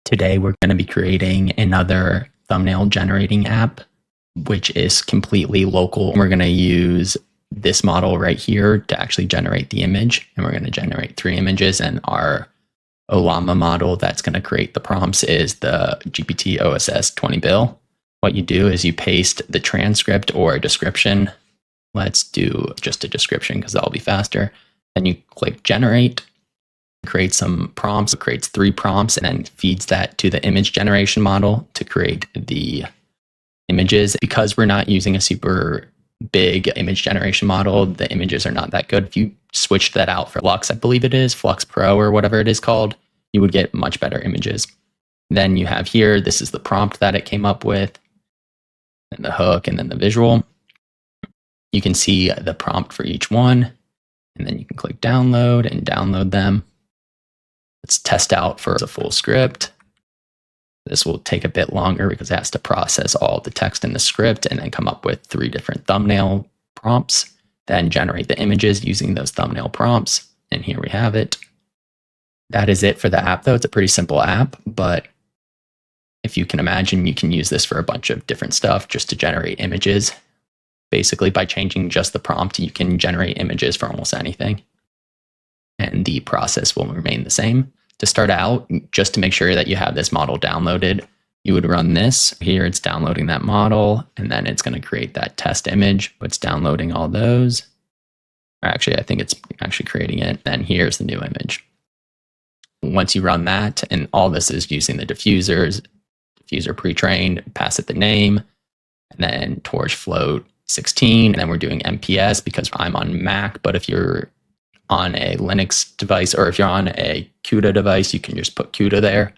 Today, we're going to be creating another thumbnail generating app, which is completely local. We're going to use this model right here to actually generate the image. And we're going to generate 3 images. And our Ollama model that's going to create the prompts is the GPT OSS 20 bill. What you do is you paste the transcript or a description. Let's do just a description because that'll be faster. Then you click generate. Create some prompts. It creates 3 prompts and then feeds that to the image generation model to create the images. Because we're not using a super big image generation model, the images are not that good. If you switched that out for Flux, I believe it is, Flux Pro or whatever it is called, you would get much better images. Then you have here, this is the prompt that it came up with, and the hook, and then the visual. You can see the prompt for each one, and then you can click download and download them. Let's test out for the full script. This will take a bit longer because it has to process all the text in the script and then come up with 3 different thumbnail prompts, then generate the images using those thumbnail prompts. And here we have it. That is it for the app though. It's a pretty simple app, but if you can imagine, you can use this for a bunch of different stuff just to generate images. Basically, by changing just the prompt, you can generate images for almost anything. And the process will remain the same. To start out, just to make sure that you have this model downloaded, you would run this. Here it's downloading that model, and then it's going to create that test image. It's downloading all those. Or actually, I think it's actually creating it. Then here's the new image. Once you run that, and all this is using the diffusers, diffuser pre-trained, pass it the name, and then torch float 16, and then we're doing MPS because I'm on Mac, but if you're on a Linux device or if you're on a CUDA device, you can just put CUDA there.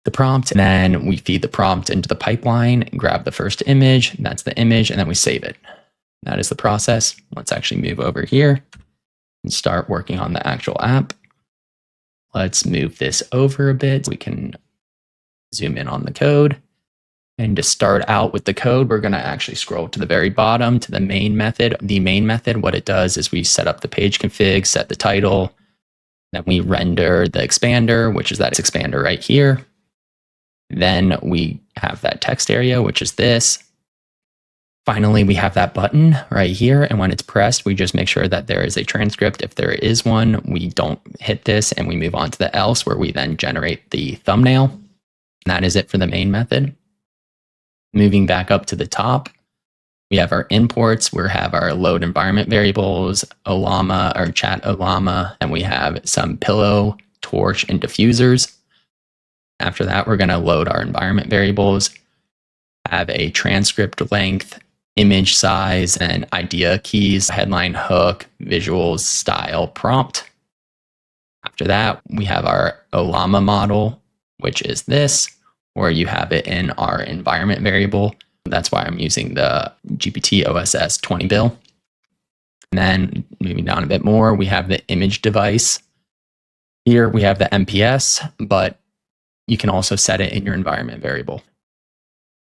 The prompt, and then we feed the prompt into the pipeline and grab the first image, and that's the image, and then we save it. That is the process. Let's actually move over here and start working on the actual app. Let's move this over a bit so we can zoom in on the code. And to start out with the code, we're going to actually scroll to the very bottom to the main method. The main method, what it does is we set up the page config, set the title, then we render the expander, which is that expander right here. Then we have that text area, which is this. Finally, we have that button right here. And when it's pressed, we just make sure that there is a transcript. If there is one, we don't hit this and we move on to the else where we then generate the thumbnail. And that is it for the main method. Moving back up to the top, we have our imports. We have our load environment variables, Ollama or chat Ollama, and we have some pillow, torch, and diffusers. After that, we're going to load our environment variables, have a transcript length, image size, and idea keys, headline, hook, visuals, style, prompt. After that, we have our Ollama model, which is this, or you have it in our environment variable. That's why I'm using the GPT OSS 20 bill. And then moving down a bit more, we have the image device. Here we have the MPS, but you can also set it in your environment variable.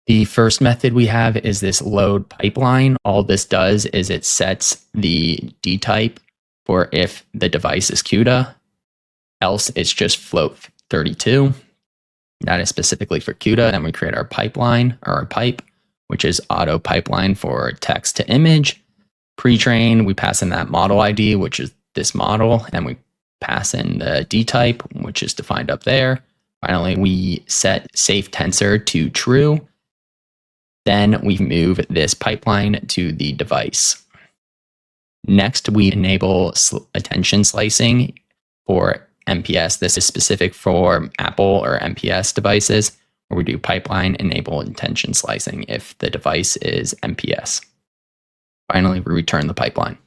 The first method we have is this load pipeline. All this does is it sets the D type for if the device is CUDA, else it's just float 32. That is specifically for CUDA. Then we create our pipeline or our pipe, which is auto pipeline for text to image. Pre-train, we pass in that model ID, which is this model, and we pass in the D type, which is defined up there. Finally, we set safe tensor to true. Then we move this pipeline to the device. Next, we enable attention slicing for MPS. This is specific for Apple or MPS devices, where we do pipeline enable attention slicing if the device is MPS. Finally, we return the pipeline.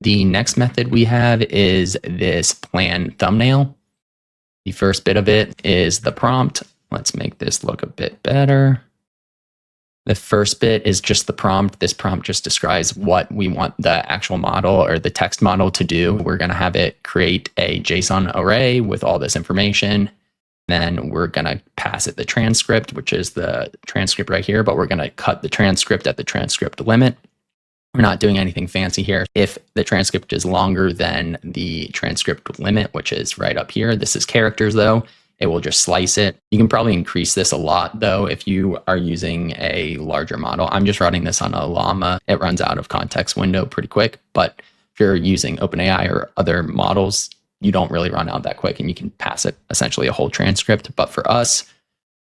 The next method we have is this plan thumbnail. The first bit of it is the prompt. Let's make this look a bit better. The first bit is just the prompt. This prompt just describes what we want the actual model or the text model to do. We're going to have it create a JSON array with all this information. Then we're going to pass it the transcript, which is the transcript right here, but we're going to cut the transcript at the transcript limit. We're not doing anything fancy here. If the transcript is longer than the transcript limit, which is right up here, this is characters though. it will just slice it. You can probably increase this a lot though if you are using a larger model. I'm just running this on Ollama. It runs out of context window pretty quick, but if you're using OpenAI or other models, you don't really run out that quick and you can pass it essentially a whole transcript. But for us,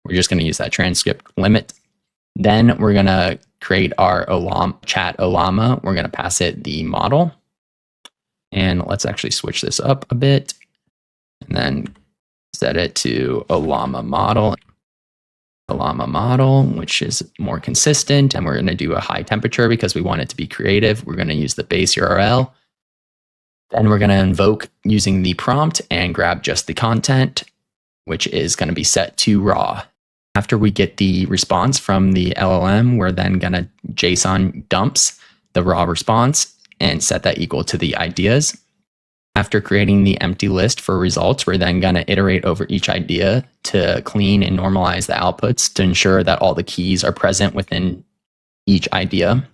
we're just going to use that transcript limit. Then we're going to create our chat Ollama. We're going to pass it the model. And let's actually switch this up a bit and then set it to Ollama model, which is more consistent. And we're going to do a high temperature because we want it to be creative. We're going to use the base URL. Then we're going to invoke using the prompt and grab just the content, which is going to be set to raw. After we get the response from the LLM, we're then going to JSON dumps the raw response and set that equal to the ideas. After creating the empty list for results, we're then going to iterate over each idea to clean and normalize the outputs to ensure that all the keys are present within each idea.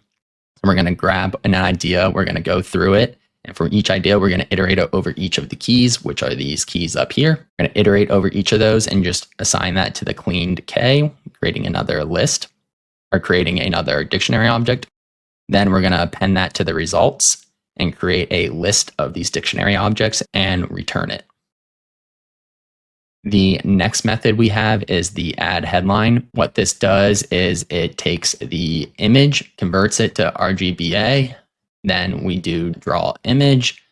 So we're going to grab an idea, we're going to go through it. And for each idea, we're going to iterate over each of the keys, which are these keys up here. We're going to iterate over each of those and just assign that to the cleaned K, creating another list or creating another dictionary object. Then we're going to append that to the results and create a list of these dictionary objects and return it. The next method we have is the add headline. What this does is it takes the image, converts it to RGBA. Then we do draw image.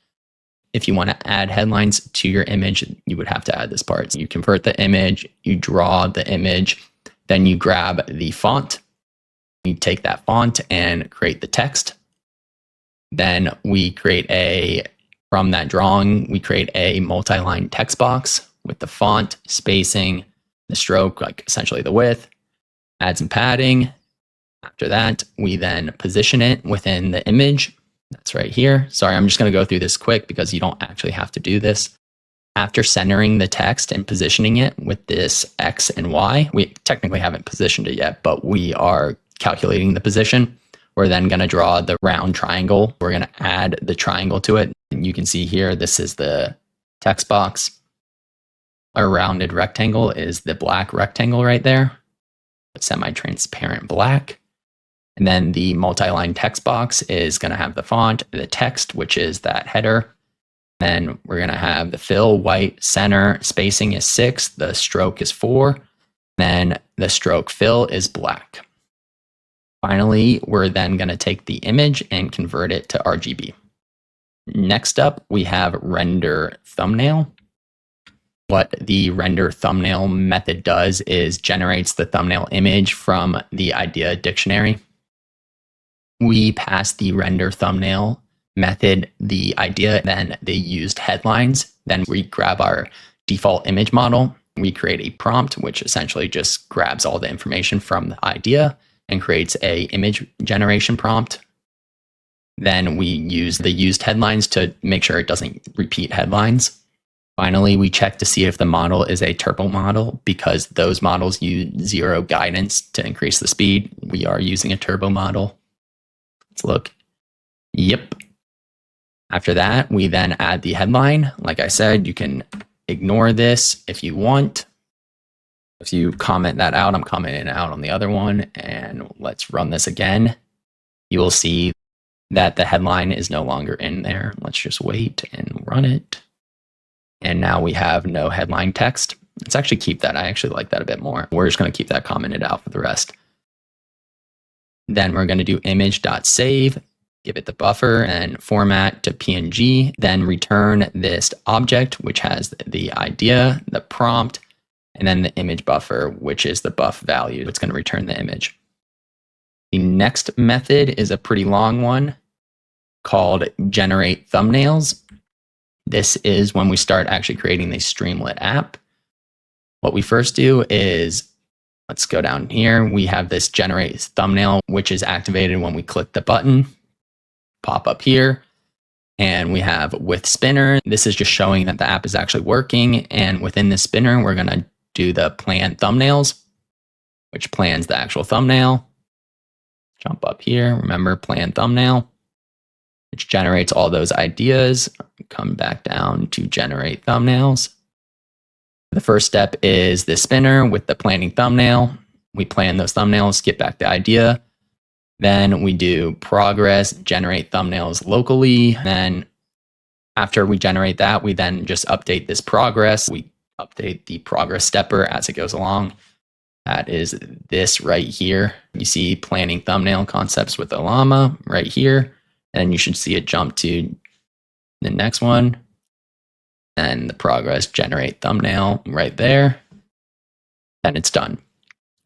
If you want to add headlines to your image, you would have to add this part. So you convert the image, you draw the image, then you grab the font. You take that font and create the text. Then we create from that drawing, we create a multi-line text box with the font, spacing, the stroke, like essentially the width, add some padding. After that, we then position it within the image. That's right here. Sorry, I'm just going to go through this quick because you don't actually have to do this. After centering the text and positioning it with this X and Y, we technically haven't positioned it yet, but we are calculating the position. We're then going to draw the round triangle. We're going to add the triangle to it. And you can see here, this is the text box. Our rounded rectangle is the black rectangle right there. Semi-transparent black. And then the multi-line text box is going to have the font, the text, which is that header. Then we're going to have the fill, white, center, spacing is 6, the stroke is 4. Then the stroke fill is black. Finally, we're then going to take the image and convert it to RGB. Next up, we have render thumbnail. What the render thumbnail method does is generates the thumbnail image from the idea dictionary. We pass the render thumbnail method the idea, then they used headlines. Then we grab our default image model. We create a prompt, which essentially just grabs all the information from the idea and creates a image generation prompt. Then we use the used headlines to make sure it doesn't repeat headlines. Finally, we check to see if the model is a turbo model because those models use 0 guidance to increase the speed. We are using a turbo model. Let's look. Yep. After that, we then add the headline. Like I said, you can ignore this if you want. If you comment that out, I'm commenting out on the other one. And let's run this again. You will see that the headline is no longer in there. Let's just wait and run it. And now we have no headline text. Let's actually keep that. I actually like that a bit more. We're just going to keep that commented out for the rest. Then we're going to do image.save, give it the buffer and format to PNG, then return this object, which has the idea, the prompt, and then the image buffer, which is the buff value. It's going to return the image. The next method is a pretty long one called generate thumbnails. This is when we start actually creating the Streamlit app. What we first do is, let's go down here. We have this generate thumbnail, which is activated when we click the button, pop up here. And we have with spinner. This is just showing that the app is actually working. And within the spinner, we're going to do the plan thumbnails, which plans the actual thumbnail. Jump up here. Remember, plan thumbnail, which generates all those ideas. Come back down to generate thumbnails. The first step is the spinner with the planning thumbnail. We plan those thumbnails, get back the idea. Then we do progress, generate thumbnails locally. Then after we generate that, we then just update this progress. We update the progress stepper as it goes along. That is this right here. You see planning thumbnail concepts with Ollama right here. And you should see it jump to the next one. And the progress generate thumbnail right there. And it's done.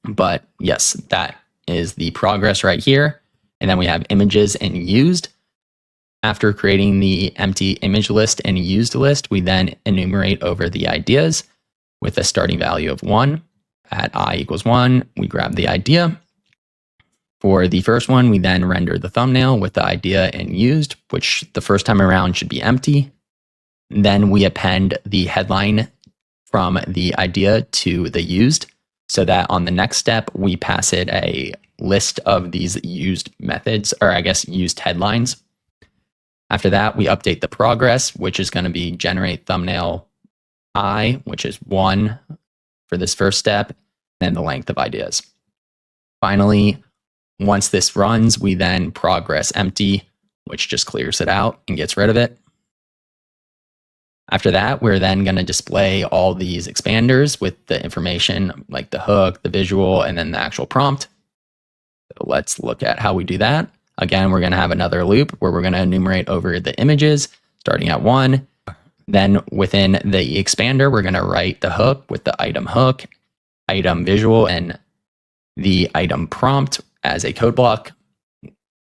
But yes, that is the progress right here. And then we have images and used. After creating the empty image list and used list, we then enumerate over the ideas with a starting value of 1. At I equals 1, we grab the idea. For the first one, we then render the thumbnail with the idea and used, which the first time around should be empty. Then we append the headline from the idea to the used, so that on the next step, we pass it a list of these used methods, or I guess used headlines. After that, we update the progress, which is going to be generate thumbnail I, which is 1 for this first step, and the length of ideas. Finally, once this runs, we then progress empty, which just clears it out and gets rid of it. After that, we're then going to display all these expanders with the information like the hook, the visual, and then the actual prompt. So let's look at how we do that. Again, we're going to have another loop where we're going to enumerate over the images starting at 1. Then within the expander, we're going to write the hook with the item hook, item visual, and the item prompt as a code block.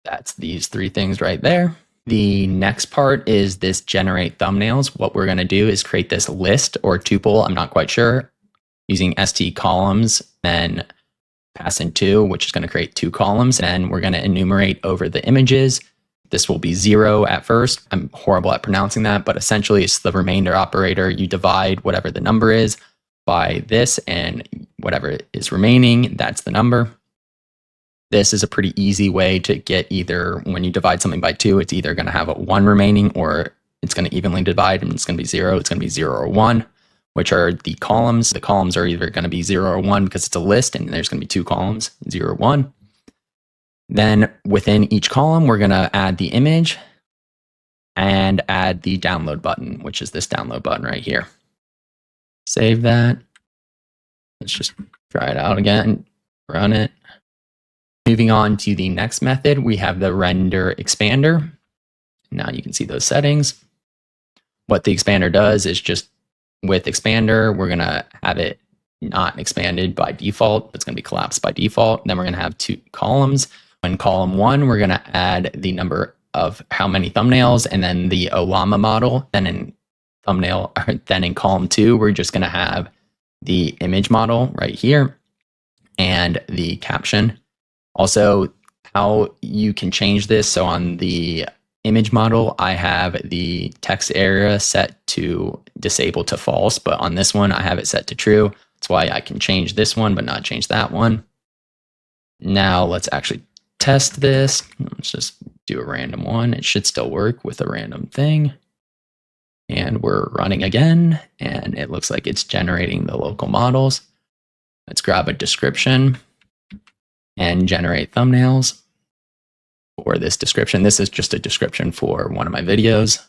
That's these 3 things right there. The next part is this generate thumbnails. What we're going to do is create this list or tuple, I'm not quite sure, using st columns, then pass in 2, which is going to create 2 columns. And we're going to enumerate over the images. This will be 0 at first. I'm horrible at pronouncing that, but essentially it's the remainder operator. You divide whatever the number is by this, and whatever is remaining, that's the number. This is a pretty easy way to get either, when you divide something by 2, it's either going to have a 1 remaining, or it's going to evenly divide and it's going to be 0. It's going to be 0 or 1, which are the columns. The columns are either going to be 0 or 1 because it's a list and there's going to be 2 columns, 0 or 1. Then within each column, we're going to add the image and add the download button, which is this download button right here. Save that. Let's just try it out again, run it. Moving on to the next method, we have the render expander. Now you can see those settings. What the expander does is just with expander, we're going to have it not expanded by default. It's going to be collapsed by default. Then we're going to have 2 columns. In column 1, we're going to add the number of how many thumbnails and then the Ollama model. Then in column 2, we're just going to have the image model right here and the caption. Also, how you can change this. So on the image model, I have the text area set to disable to false, but on this one, I have it set to true. That's why I can change this one, but not change that one. Now let's actually test this. Let's just do a random one. It should still work with a random thing. And we're running again, and it looks like it's generating the local models. Let's grab a description and generate thumbnails for this description. This is just a description for one of my videos.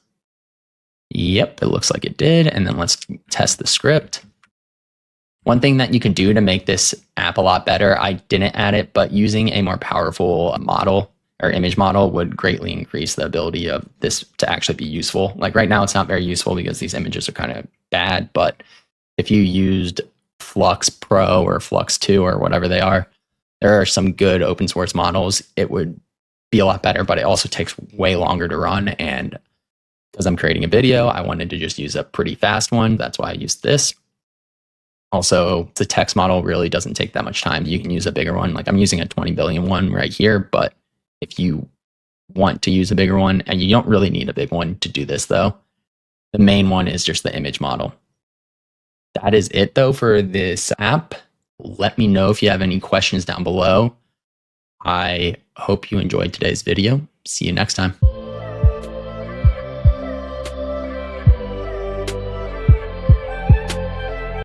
Yep, it looks like it did. And then let's test the script. One thing that you can do to make this app a lot better, I didn't add it, but using a more powerful model or image model would greatly increase the ability of this to actually be useful. Like right now, it's not very useful because these images are kind of bad, but if you used Flux Pro or Flux 2 or whatever they are, there are some good open source models. It would be a lot better, but it also takes way longer to run. And because I'm creating a video, I wanted to just use a pretty fast one. That's why I used this. Also, the text model really doesn't take that much time. You can use a bigger one. Like I'm using a 20 billion one right here, but if you want to use a bigger one, and you don't really need a big one to do this though, the main one is just the image model. That is it though for this app. Let me know if you have any questions down below. I hope you enjoyed today's video. See you next time.